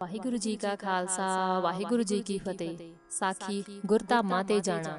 ਵਾਹਿਗੁਰੂ ਜੀ ਕਾ ਖਾਲਸਾ ਵਾਹਿਗੁਰੂ ਜੀ ਕੀ ਫਤਿਹ। ਸਾਖੀ ਗੁਰਧਾਮਾਂ ਤੇ ਜਾਣਾ।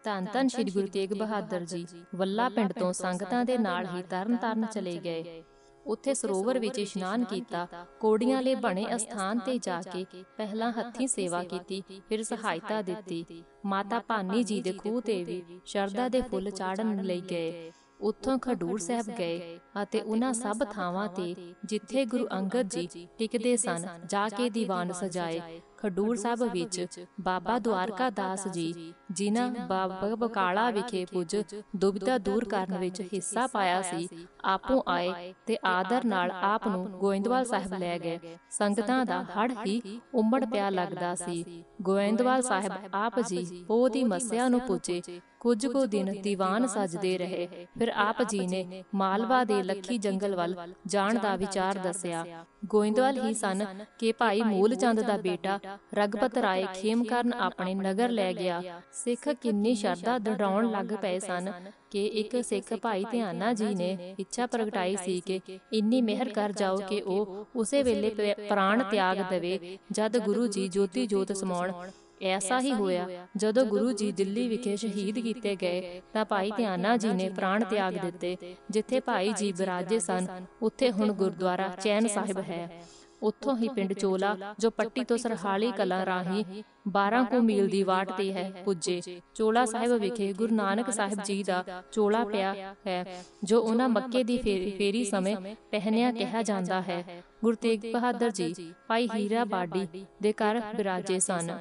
ਧੰਨ ਧੰਨ ਸ੍ਰੀ ਗੁਰੂ ਤੇਗ ਬਹਾਦਰ ਜੀ ਵੱਲਾ ਪਿੰਡ ਤੋਂ ਸੰਗਤਾਂ ਦੇ ਨਾਲ ਹੀ ਤਰਨ ਤਾਰਨ ਚਲੇ ਗਏ। ਉੱਥੇ ਸਰੋਵਰ ਵਿੱਚ ਇਸ਼ਨਾਨ ਕੀਤਾ। ਕੋੜੀਆਂ ਲਈ ਬਣੇ ਅਸਥਾਨ ਤੇ ਜਾ ਕੇ ਪਹਿਲਾਂ ਹੱਥੀਂ ਸੇਵਾ ਕੀਤੀ, ਫਿਰ ਸਹਾਇਤਾ ਦਿੱਤੀ। ਮਾਤਾ ਭਾਨੀ ਜੀ ਦੇ ਖੂਹ ਤੇ ਵੀ ਸ਼ਰਧਾ ਦੇ ਫੁੱਲ ਚਾੜਨ ਲਈ ਗਏ। ਉੱਥੋਂ ਖਡੂਰ ਸਾਹਿਬ ਗਏ ਅਤੇ ਉਹਨਾਂ ਸਭ ਥਾਵਾਂ ਤੇ ਜਿੱਥੇ ਗੁਰੂ ਅੰਗਦ ਜੀ ਟਿਕਦੇ ਸਨ ਜਾ ਕੇ ਦੀਵਾਨ ਸਜਾਏ। ਖਡੂਰ ਸਾਹਿਬ ਵਿੱਚ ਬਾਬਾ ਦੁਆਰਕਾ ਦਾਸ ਜੀ, ਜਿਨ੍ਹਾਂ ਬਾਬਾ ਬਕਾਲਾ ਵਿਖੇ ਪੁੱਜ ਦੁਬਿਧਾ ਦੂਰ ਕਰਨ ਵਿੱਚ ਹਿੱਸਾ ਪਾਇਆ ਸੀ, ਆਪੋਂ ਆਏ ਤੇ ਆਦਰ ਨਾਲ ਆਪ ਨੂੰ ਗੋਇੰਦਵਾਲ ਸਾਹਿਬ ਲੈ ਗਏ। ਸੰਗਤਾਂ ਦਾ ਹੜ ਹੀ ਉਮੜ ਪਿਆ ਲੱਗਦਾ ਸੀ। ਗੋਇੰਦਵਾਲ ਸਾਹਿਬ ਆਪ ਜੀ ਪੋਹ ਦੀ ਮੱਸਿਆ ਨੂੰ ਪੁੱਜੇ। ਕੁਝ ਕੁ ਦਿਨ ਦੀਵਾਨ ਸਜਦੇ ਰਹੇ। ਫਿਰ ਆਪ ਜੀ ਨੇ ਮਾਲਵਾ ਦੇ ਲੱਖੀ ਜੰਗਲ ਵੱਲ ਜਾਣ ਦਾ ਵਿਚਾਰ ਦੱਸਿਆ। ਗੋਇੰਦਵਾਲ ਹੀ ਸਨ ਕਿ ਭਾਈ ਮੂਲ ਚੰਦ ਦਾ ਬੇਟਾ ਰਗਪਤ ਰਾਏ ਖੇਮ ਕਰਨ ਆਪਣੇ ਨਗਰ ਲੈ ਗਿਆ। ਸਿੱਖ ਕਿੰਨੀ ਸ਼ਰਧਾ ਦ੍ਰਿੜਾਉਣ ਲੱਗ ਪਏ ਸਨ ਕਿ ਇੱਕ ਸਿੱਖ ਭਾਈ ਧਿਆਨਾ ਜੀ ਨੇ ਇੱਛਾ ਪ੍ਰਗਟਾਈ ਸੀ ਕਿ ਇੰਨੀ ਮਿਹਰ ਕਰ ਜਾਓ ਕਿ ਉਹ ਉਸੇ ਵੇਲੇ ਪ੍ਰਾਣ ਤਿਆਗ ਦੇਵੇ ਜਦ ਗੁਰੂ ਜੀ ਜੋਤੀ ਜੋਤ ਸਮਾਉਣ। ਐਸਾ ਹੀ ਹੋਇਆ। ਜਦੋਂ ਗੁਰੂ ਜੀ ਦਿੱਲੀ ਵਿਖੇ ਸ਼ਹੀਦ ਕੀਤੇ ਗਏ ਤਾਂ ਭਾਈ ਧਿਆਨਾ ਜੀ ਨੇ ਪ੍ਰਾਣ ਤਿਆਗ ਦਿੱਤੇ। ਜਿੱਥੇ ਭਾਈ ਜੀ ਬਿਰਾਜੇ ਸਨ ਉੱਥੇ ਹੁਣ ਗੁਰਦੁਆਰਾ ਚੈਨ ਸਾਹਿਬ ਹੈ। ਉੱਥੋਂ ਹੀ ਪਿੰਡ ਚੋਲਾ, ਜੋ ਪੱਟੀ ਤੋਂ ਸਰਹਾਲੀ ਕਲਾਂ ਰਾਹੀਂ 12 ਕੁ ਮੀਲ ਦੀ ਵਾਟ ਤੇ ਹੈ, ਪੁੱਜੇ। ਚੋਲਾ ਸਾਹਿਬ ਵਿਖੇ ਗੁਰੂ ਨਾਨਕ ਸਾਹਿਬ ਜੀ ਦਾ ਚੋਲਾ ਪਿਆ ਹੈ, ਜੋ ਉਹਨਾਂ ਮੱਕੇ ਦੀ ਫੇਰੀ ਸਮੇਂ ਪਹਿਨਿਆ ਕਿਹਾ ਜਾਂਦਾ ਹੈ। ਗੁਰੂ ਤੇਗ ਬਹਾਦਰ ਜੀ ਭਾਈ ਹੀਰਾ ਬਾਡੀ ਦੇ ਘਰ ਬਿਰਾਜੇ ਸਨ।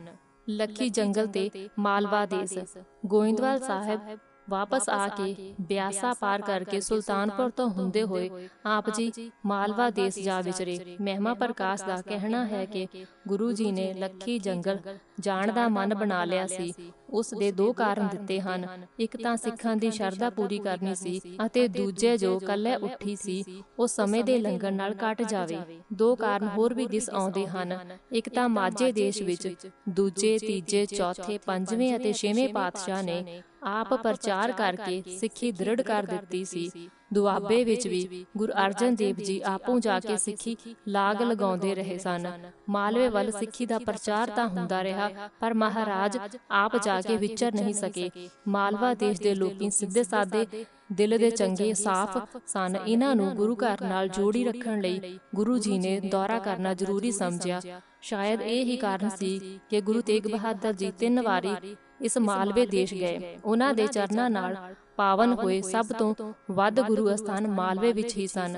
ਲੱਖੀ ਜੰਗਲ ਤੇ ਮਾਲਵਾ ਦੇਸ। ਗੋਇੰਦਵਾਲ ਸਾਹਿਬ ਵਾਪਸ ਆ ਕੇ ਬਿਆਸਾ ਪਾਰ ਕਰਕੇ ਸੁਲਤਾਨਪੁਰ ਤੋਂ ਹੁੰਦੇ ਹੋਏ ਆਪ ਜੀ ਮਾਲਵਾ ਦੇਸ ਜਾ ਵਿਚਰੇ। ਮਹਿਮਾ ਪ੍ਰਕਾਸ਼ ਦਾ ਕਹਿਣਾ ਹੈ ਕਿ ਗੁਰੂ ਜੀ ਨੇ ਲੱਖੀ ਜੰਗਲ ਜਾਣ ਦਾ ਮਨ ਬਣਾ ਲਿਆ ਸੀ। ਉਸ ਦੇ ਦੋ ਕਾਰਨ ਦਿੱਤੇ ਹਨ। ਇੱਕ ਤਾਂ ਸਿੱਖਾਂ ਦੀ ਸ਼ਰਧਾ ਪੂਰੀ ਕਰਨੀ ਸੀ ਅਤੇ ਦੂਜੇ ਜੋ ਕੱਲੇ ਉੱਠੀ ਸੀ ਉਹ ਸਮੇਂ ਦੇ ਲੰਘਣ ਨਾਲ ਘਟ ਜਾਵੇ। ਦੋ ਕਾਰਨ ਹੋਰ ਵੀ ਦਿਸ ਆਉਂਦੇ ਹਨ। ਇੱਕ ਤਾਂ ਮਾਝੇ ਦੇਸ਼ ਵਿੱਚ ਦੂਜੇ, ਤੀਜੇ, ਚੌਥੇ, ਪੰਜਵੇਂ ਅਤੇ ਛੇਵੇਂ ਪਾਤਸ਼ਾਹ ਨੇ ਆਪ ਪ੍ਰਚਾਰ ਕਰਕੇ ਸਿੱਖੀ ਦ੍ਰਿੜ ਕਰ ਦਿੱਤੀ ਸੀ। ਦੁਆਬੇ ਵਿੱਚ ਵੀ ਗੁਰੂ ਅਰਜਨ ਦੇਵ ਜੀ ਆਪੋਂ ਜਾ ਕੇ ਸਿੱਖੀ ਲਾਗ ਲਗਾਉਂਦੇ ਰਹੇ ਸਨ। ਮਾਲਵੇ ਵੱਲ ਸਿੱਖੀ ਦਾ ਪ੍ਰਚਾਰ ਤਾਂ ਹੁੰਦਾ ਰਿਹਾ, ਪਰ ਮਹਾਰਾਜ ਆਪ ਜਾ ਕੇ ਵਿਚਰ ਨਹੀਂ ਸਕੇ। ਮਾਲਵਾ ਦੇਸ਼ ਦੇ ਲੋਕੀ ਸਿੱਧੇ ਸਾਦੇ ਦਿਲ ਦੇ ਚੰਗੇ ਸਾਫ਼ ਸਨ। ਇਹਨਾਂ ਨੂੰ ਗੁਰੂ ਘਰ ਨਾਲ ਜੋੜੀ ਰੱਖਣ ਲਈ ਗੁਰੂ ਜੀ ਨੇ ਦੌਰਾ ਕਰਨਾ ਜ਼ਰੂਰੀ ਸਮਝਿਆ। ਸ਼ਾਇਦ ਇਹ ਹੀ ਕਾਰਨ ਸੀ ਕਿ ਗੁਰੂ ਤੇਗ ਬਹਾਦਰ ਜੀ 3 ਵਾਰੀ ਇਸ ਮਾਲਵੇ ਦੇਸ਼ ਗਏ। ਉਹਨਾਂ ਦੇ ਚਰਨਾਂ ਨਾਲ ਪਾਵਨ ਹੋਏ ਸਭ ਤੋਂ ਵੱਧ ਗੁਰੂ ਅਸਥਾਨ ਮਾਲਵੇ ਵਿੱਚ ਹੀ ਸਨ।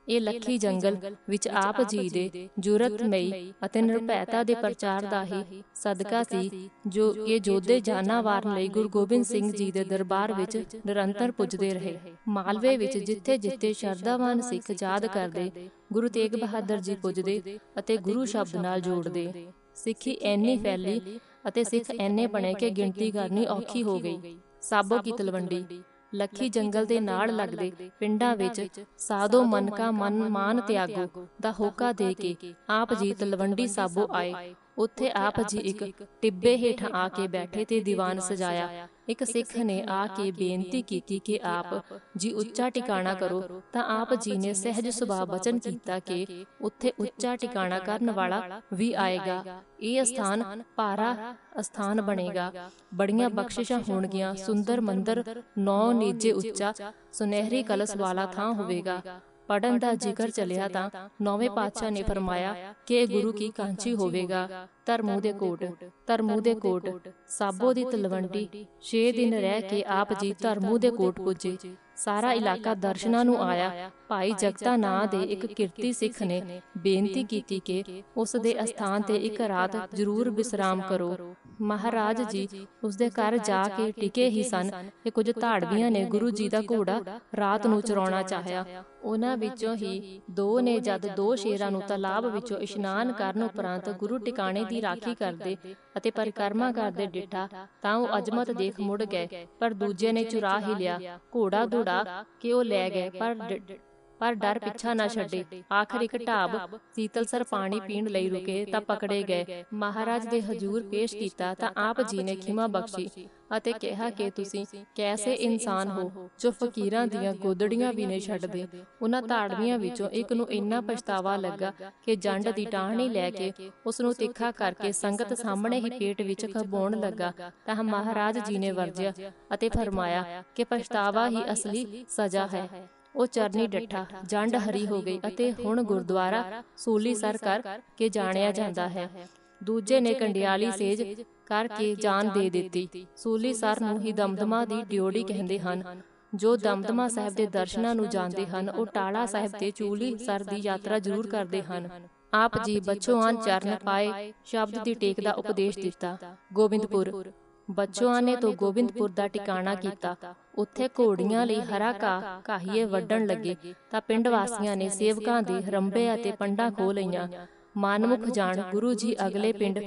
ਇਹ ਲੱਖੀ ਜੰਗਲ ਵਿੱਚ ਆਪ ਜੀ ਦੇ ਜੁਰਤਮਈ ਅਤੇ ਨਿਰਭੈਤਾ ਦੇ ਪ੍ਰਚਾਰ ਦਾ ਹੀ ਸਦਕਾ ਸੀ ਜੋ ਇਹ ਯੋਧੇ ਜਾਨਾਂ ਵਾਰਨ ਲਈ ਗੁਰੂ ਗੋਬਿੰਦ ਸਿੰਘ ਜੀ ਦੇ ਦਰਬਾਰ ਵਿੱਚ ਨਿਰੰਤਰ ਪੁੱਜਦੇ ਰਹੇ। ਮਾਲਵੇ ਵਿੱਚ ਜਿੱਥੇ ਜਿੱਥੇ ਸ਼ਰਧਾਵਾਨ ਸਿੱਖ ਯਾਦ ਕਰਦੇ, ਗੁਰੂ ਤੇਗ ਬਹਾਦਰ ਜੀ ਪੁੱਜਦੇ ਅਤੇ ਗੁਰੂ ਸ਼ਬਦ ਨਾਲ ਜੋੜਦੇ। ਸਿੱਖੀ ਐਨੀ ਫੈਲੀ ਅਤੇ ਸਿੱਖ ਐਨੇ ਬਣੇ ਕਿ ਗਿਣਤੀ ਕਰਨੀ ਔਖੀ ਹੋ ਗਈ। ਸਾਬੋ ਕੀ ਤਲਵੰਡੀ। ਲੱਖੀ ਜੰਗਲ ਦੇ ਨਾਲ ਲੱਗਦੇ ਪਿੰਡਾਂ ਵਿੱਚ ਸਾਧੋ ਮਨ ਕਾ ਮਨ ਮਾਨ ਤਿਆਗੋ ਦਾ ਹੋਕਾ ਦੇ ਕੇ ਆਪ ਜੀ ਤਲਵੰਡੀ ਸਾਬੋ ਆਏ। ਉੱਥੇ ਆਪ ਜੀ ਇੱਕ ਟਿੱਬੇ ਹੇਠਾਂ ਆ ਕੇ ਬੈਠੇ ਤੇ ਦੀਵਾਨ ਸਜਾਇਆ। ਇੱਕ ਸਿੱਖ ਨੇ ਆ ਕੇ ਬੇਨਤੀ ਕੀਤੀ ਕਿ ਆਪ ਜੀ ਉੱਚਾ ਟਿਕਾਣਾ ਕਰੋ, ਤਾਂ ਆਪ ਜੀ ਨੇ ਸਹਿਜ ਸੁਭਾਅ ਬਚਨ ਕੀਤਾ ਕਿ ਉੱਥੇ ਉੱਚਾ ਟਿਕਾਣਾ ਕਰਨ ਵਾਲਾ ਵੀ ਆਏਗਾ। ਇਹ ਅਸਥਾਨ ਭਾਰਾ ਅਸਥਾਨ ਬਣੇਗਾ। ਬੜੀਆਂ ਬਖਸ਼ਿਸ਼ਾਂ ਹੋਣਗੀਆਂ। ਸੁੰਦਰ ਮੰਦਰ 9 ਨੇਜੇ ਉੱਚਾ ਸੁਨਹਿਰੀ ਕਲਸ਼ ਵਾਲਾ ਥਾਂ ਹੋਵੇਗਾ। ਪੜਨ ਦਾ ਜ਼ਿਕਰ ਚੱਲਿਆ ਤਾਂ 9ਵੇਂ ਪਾਤਸ਼ਾਹ ਨੇ ਫਰਮਾਇਆ ਕਿ ਗੁਰੂ ਕੀ ਕਾਂਚੀ ਹੋਵੇਗਾ। ਧਰਮੂ ਦੇ ਕੋਟ। ਧਰਮੂ ਦੇ ਕੋਟ ਸਾਬੋ ਦੀ ਤਲਵੰਡੀ 6 ਦਿਨ ਰਹਿ ਕੇ ਆਪ ਜੀ ਧਰਮੂ ਦੇ ਕੋਟ ਪੁੱਜੇ। ਸਾਰਾ ਇਲਾਕਾ ਦਰਸ਼ਨਾਂ ਨੂੰ ਆਇਆ। ਭਾਈ ਜਗਤਾ ਨਾਂ ਦੇ ਇੱਕ ਕਿਰਤੀ ਸਿੱਖ ਨੇ ਬੇਨਤੀ ਕੀਤੀ ਕਿ ਉਸ ਦੇ ਅਸਥਾਨ ਤੇ ਇੱਕ ਰਾਤ ਜ਼ਰੂਰ ਵਿਸਰਾਮ ਕਰੋ। ਮਹਾਰਾਜ ਜੀ ਉਸ ਦੇ ਘਰ ਜਾ ਕੇ ਟਿਕੇ ਹੀ ਸਨ ਕਿ ਕੁਝ ਧਾੜਵੀਆਂ ਨੇ ਗੁਰੂ ਜੀ ਦਾ ਘੋੜਾ ਰਾਤ ਨੂੰ ਚਰਾਉਣਾ ਚਾਹਿਆ। ਉਹਨਾਂ ਵਿੱਚੋਂ ਹੀ 2 ਨੇ ਜਦ 2 ਸ਼ੇਰਾਂ ਨੂੰ ਤਾਲਾਬ ਵਿੱਚੋਂ ਇਸ਼ਨਾਨ ਕਰਨ ਉਪਰੰਤ ਗੁਰੂ ਟਿਕਾਣੇ ਦੀ ਰਾਖੀ ਕਰਦੇ ਅਤੇ ਪਰਿਕਰਮਾ ਕਰਦੇ ਡਿੱਠਾ ਤਾਂ ਉਹ ਅਜ਼ਮਤ ਦੇਖ ਮੁੜ ਗਏ, ਪਰ ਦੂਜੇ ਨੇ ਚੁਰਾ ਹੀ ਲਿਆ। ਘੋੜਾ ਦੌੜਾ ਕੇ ਉਹ ਲੈ ਗਏ, ਪਰ ਪਰ ਡਰ ਪਿੱਛਾ ਨਾ ਛੱਡੇ। ਆਖਰ ਇੱਕ ਢਾਬ ਸੀਤਲਸਰ ਪਾਣੀ ਪੀਣ ਲਈ ਰੁਕੇ ਤਾਂ ਪਕੜੇ ਗਏ। ਮਹਾਰਾਜ ਦੇ ਹਜ਼ੂਰ ਪੇਸ਼ ਕੀਤਾ ਤਾਂ ਆਪ ਜੀ ਨੇ ਖਿਮਾ ਬਖਸ਼ੀ ਅਤੇ ਕਿਹਾ ਕਿ ਤੁਸੀਂ ਕੈਸੇ ਇਨਸਾਨ ਹੋ ਜੋ ਫਕੀਰਾਂ ਦੀਆਂ ਗੋਦੜੀਆਂ ਵੀ ਨਹੀਂ ਛੱਡਦੇ। ਉਹਨਾਂ ਧਾੜਵੀਆਂ ਵਿੱਚੋਂ ਇੱਕ ਨੂੰ ਇੰਨਾ ਪਛਤਾਵਾ ਲੱਗਾ ਕਿ ਜੰਡ ਦੀ ਟਾਹਣੀ ਲੈ ਕੇ ਉਸ ਨੂੰ ਤਿੱਖਾ ਕਰਕੇ ਸੰਗਤ ਸਾਹਮਣੇ ਹੀ ਪੇਟ ਵਿੱਚ ਖਬਾਉਣ ਲੱਗਾ ਤਾਂ ਮਹਾਰਾਜ ਜੀ ਨੇ ਵਰਜਿਆ ਅਤੇ ਫਰਮਾਇਆ ਕਿ ਪਛਤਾਵਾ ਹੀ ਅਸਲੀ ਸਜ਼ਾ ਹੈ। ਉਹ ਚਰਨੀ ਡੱਠਾ, ਜੰਡ ਹਰੀ ਹੋ ਗਈ ਅਤੇ ਹੁਣ ਗੁਰਦੁਆਰਾ ਸੂਲੀਸਰ ਕਰ ਕੇ ਜਾਣਿਆ ਜਾਂਦਾ ਹੈ। ਦੂਜੇ ਨੇ ਕੰਡਿਆਲੀ ਸੇਜ ਕਰਕੇ ਜਾਨ ਦੇ ਦਿੱਤੀ। ਸੂਲੀਸਰ ਨੂੰ ਹੀ ਦਮਦਮਾ ਦੀ ਡਿਓੜੀ ਕਹਿੰਦੇ ਹਨ। ਜੋ ਦਮਦਮਾ ਸਾਹਿਬ ਦੇ ਦਰਸ਼ਨਾਂ ਨੂੰ ਜਾਂਦੇ ਹਨ ਉਹ ਟਾਲਾ ਸਾਹਿਬ ਤੇ ਸੂਲੀਸਰ ਦੀ ਯਾਤਰਾ ਜ਼ਰੂਰ ਕਰਦੇ ਹਨ। ਆਪ ਜੀ ਬਛੋਆਨ ਚਰਨ ਪਾਏ ਸ਼ਬਦ ਦੀ ਟੇਕ ਦਾ ਉਪਦੇਸ਼ ਦਿੱਤਾ। ਗੋਬਿੰਦਪੁਰ ਬਛੋਆਨ ਨੇ ਤੋਂ ਗੋਬਿੰਦਪੁਰ ਦਾ ਟਿਕਾਣਾ ਕੀਤਾ। ਉੱਥੇ ਘੋੜੀਆਂ ਲਈ ਹਰਾ ਘਾਹ ਕਾਹੀਏ ਵੱਢਣ ਲੱਗੇ ਤਾਂ ਪਿੰਡ ਵਾਸੀਆਂ ਨੇ ਸੇਵਕਾਂ ਦੇ ਰੰਬੇ ਅਤੇ ਪੰਡਾਂ ਖੋਹ ਲਈਆਂ। ਮਾਨਮੁਖ ਜਾਣ ਗੁਰੂ ਜੀ ਅਗਲੇ ਪਿੰਡ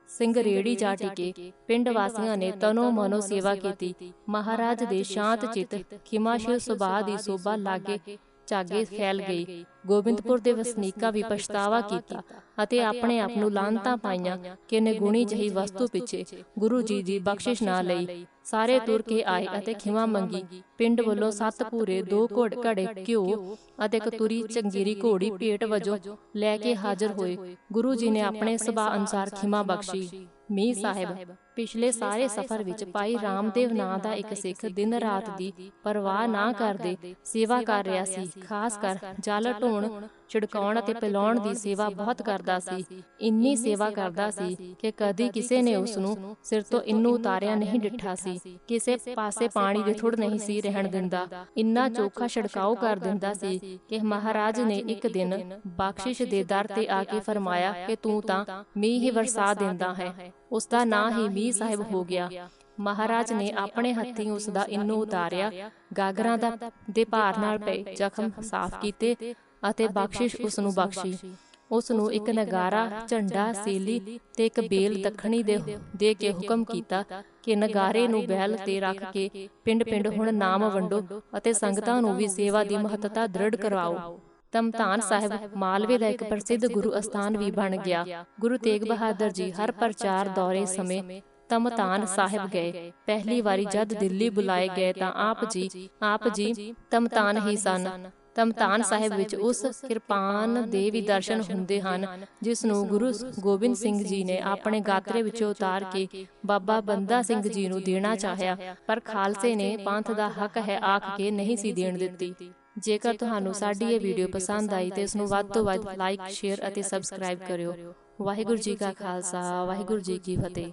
ਸਿੰਘਰੇੜੀ ਜਾ ਟਿਕੇ। ਪਿੰਡ ਵਾਸੀਆਂ ਨੇ ਤਨੋ ਮਨੋ ਸੇਵਾ ਕੀਤੀ। ਮਹਾਰਾਜ ਦੇ ਸ਼ਾਂਤ ਚਿੱਤ ਖਿਮਾਸ਼ੀਲ ਸੁਭਾਅ ਦੀ ਸੋਭਾ ਲਾਗੇ ਚਾਗੇ ਫੈਲ ਗਈ। ਗੋਬਿੰਦਪੁਰ ਦੇ ਵਸਨੀਕਾਂ ਵੀ ਪਛਤਾਵਾ ਕੀਤਾ ਅਤੇ ਆਪਣੇ ਆਪ ਨੂੰ ਲਾਹਨਤਾਂ ਪਾਈਆਂ ਕਿ ਨਿਗੁਣੀ ਜਿਹੀ ਵਸਤੂ ਪਿੱਛੇ ਗੁਰੂ ਜੀ ਦੀ ਬਖਸ਼ਿਸ਼ ਨਾ ਲਈ। ਸਾਰੇ ਤੁਰ ਕੇ ਆਏ ਅਤੇ ਖਿਮਾ ਮੰਗੀ। ਪਿੰਡ ਵੱਲੋਂ 7 ਭੂਰੇ 2 ਘੜੇ ਘਿਓ ਅਤੇ ਇੱਕ ਤੁਰੀ ਚੰਗੀਰੀ ਘੋੜੀ ਭੇਟ ਵਜੋਂ ਲੈ ਕੇ ਹਾਜ਼ਰ ਹੋਏ। ਗੁਰੂ ਜੀ ਨੇ ਆਪਣੇ ਸੁਭਾਅ ਅਨੁਸਾਰ ਖਿਮਾ ਬਖਸ਼ੀ। ਮੀਰ ਸਾਹਿਬ ਪਿਛਲੇ ਸਾਰੇ ਸਫ਼ਰ ਵਿੱਚ ਭਾਈ ਰਾਮਦੇਵ ਨਾਂ ਦਾ ਇੱਕ ਸਿੱਖ ਦਿਨ ਰਾਤ ਦੀ ਪਰਵਾਹ ਨਾ ਕਰਦੇ ਸੇਵਾ ਕਰ ਰਿਹਾ ਸੀ। ਖਾਸ ਕਰ ਜਲ ਢੋਣ, ਛਿੜਕਾਉਣ ਅਤੇ ਪਿਲਾਉਣ ਦੀ ਸੇਵਾ ਬਹੁਤ ਕਰਦਾ ਸੀ। ਇੰਨੀ ਸੇਵਾ ਕਰਦਾ ਸੀ ਕਿ ਕਦੀ ਕਿਸੇ ਨੇ ਉਸ ਨੂੰ ਸਿਰ ਤੋਂ ਇੰਨੂ ਉਤਾਰਿਆ ਨਹੀਂ ਡਿੱਠਾ ਸੀ। ਕਿਸੇ ਪਾਸੇ ਪਾਣੀ ਦੇ ਥੁੜ ਨਹੀਂ ਸੀ ਰਹਿਣ ਦਿੰਦਾ। ਇੰਨਾ ਚੋਖਾ ਛਿੜਕਾਓ ਕਰ ਦਿੰਦਾ ਸੀ ਕਿ ਮਹਾਰਾਜ ਨੇ ਇੱਕ ਦਿਨ ਬਖਸ਼ਿਸ਼ ਦੇ ਦਰ ਤੇ ਆ ਕੇ ਫਰਮਾਇਆ ਕਿ ਤੂੰ ਤਾਂ ਮੀਂਹ ਹੀ ਵਰਸਾ ਦਿੰਦਾ ਹੈ। ਉਸ ਦਾ ਨਾਂ ਹੀ ਮੀਰ ਸਾਹਿਬ ਹੋ ਗਿਆ। ਮਹਾਰਾਜ ਨੇ ਆਪਣੇ ਹੱਥੀਂ ਉਸ ਦਾ ਇੰਨੂ ਉਤਾਰਿਆ, ਗਾਗਰਾਂ ਦੇ ਭਾਰ ਨਾਲ ਪਏ ਜ਼ਖਮ ਸਾਫ਼ ਕੀਤੇ ਅਤੇ ਬਖਸ਼ਿਸ਼ ਉਸ ਨੂੰ ਬਖਸ਼ੀ। ਉਸ ਨੂੰ ਇੱਕ ਨਗਾਰਾ, ਝੰਡਾ, ਸੇਲੀ ਤੇ ਇੱਕ ਬੇਲ ਦੱਖਣੀ ਦੇ ਕੇ ਹੁਕਮ ਕੀਤਾ ਕਿ ਨਗਾਰੇ ਨੂੰ ਬੈਲ ਤੇ ਰੱਖ ਕੇ ਪਿੰਡ ਹੁਣ ਨਾਮ ਵੰਡੋ ਅਤੇ ਸੰਗਤਾਂ ਨੂੰ ਵੀ ਸੇਵਾ ਦੀ ਮਹੱਤਤਾ ਦ੍ਰਿੜ ਕਰਵਾਓ। ਤਮਤਾਨ ਸਾਹਿਬ ਮਾਲਵੇ ਦਾ ਇੱਕ ਪ੍ਰਸਿੱਧ ਗੁਰੂ ਅਸਥਾਨ ਵੀ ਬਣ ਗਿਆ। ਗੁਰੂ ਤੇਗ ਬਹਾਦਰ ਜੀ ਹਰ ਪ੍ਰਚਾਰ ਦੌਰੇ ਸਮੇਂ ਤਮਤਾਨ ਸਾਹਿਬ ਗਏ। ਪਹਿਲੀ ਵਾਰੀ ਜਦ ਦਿੱਲੀ ਬੁਲਾਏ ਗਏ ਤਾਂ ਆਪ ਜੀ ਤਮਤਾਨ ਹੀ ਸਨ। ਤਮਤਾਨ ਸਾਹਿਬ ਵਿੱਚ ਉਸ ਕਿਰਪਾਨ ਦੇ ਵੀ ਦਰਸ਼ਨ ਹੁੰਦੇ ਹਨ ਜਿਸ ਨੂੰ ਗੁਰੂ ਗੋਬਿੰਦ ਸਿੰਘ ਜੀ ਨੇ ਆਪਣੇ ਗਾਤਰੇ ਵਿੱਚੋਂ ਉਤਾਰ ਕੇ ਬਾਬਾ ਬੰਦਾ ਸਿੰਘ ਜੀ ਨੂੰ ਦੇਣਾ ਚਾਹਿਆ, ਪਰ ਖਾਲਸੇ ਨੇ ਪੰਥ ਦਾ ਹੱਕ ਹੈ ਆਖ ਕੇ ਨਹੀਂ ਸੀ ਦੇਣ ਦਿੱਤੀ। ਜੇਕਰ ਤੁਹਾਨੂੰ ਸਾਡੀ ਇਹ ਵੀਡੀਓ ਪਸੰਦ ਆਈ ਤਾਂ ਇਸ ਨੂੰ ਵੱਧ ਤੋਂ ਵੱਧ ਲਾਈਕ, ਸ਼ੇਅਰ ਅਤੇ ਸਬਸਕ੍ਰਾਈਬ ਕਰਿਓ। ਵਾਹਿਗੁਰੂ ਜੀ ਕਾ ਖਾਲਸਾ, ਵਾਹਿਗੁਰੂ ਜੀ ਕੀ ਫਤਿਹ।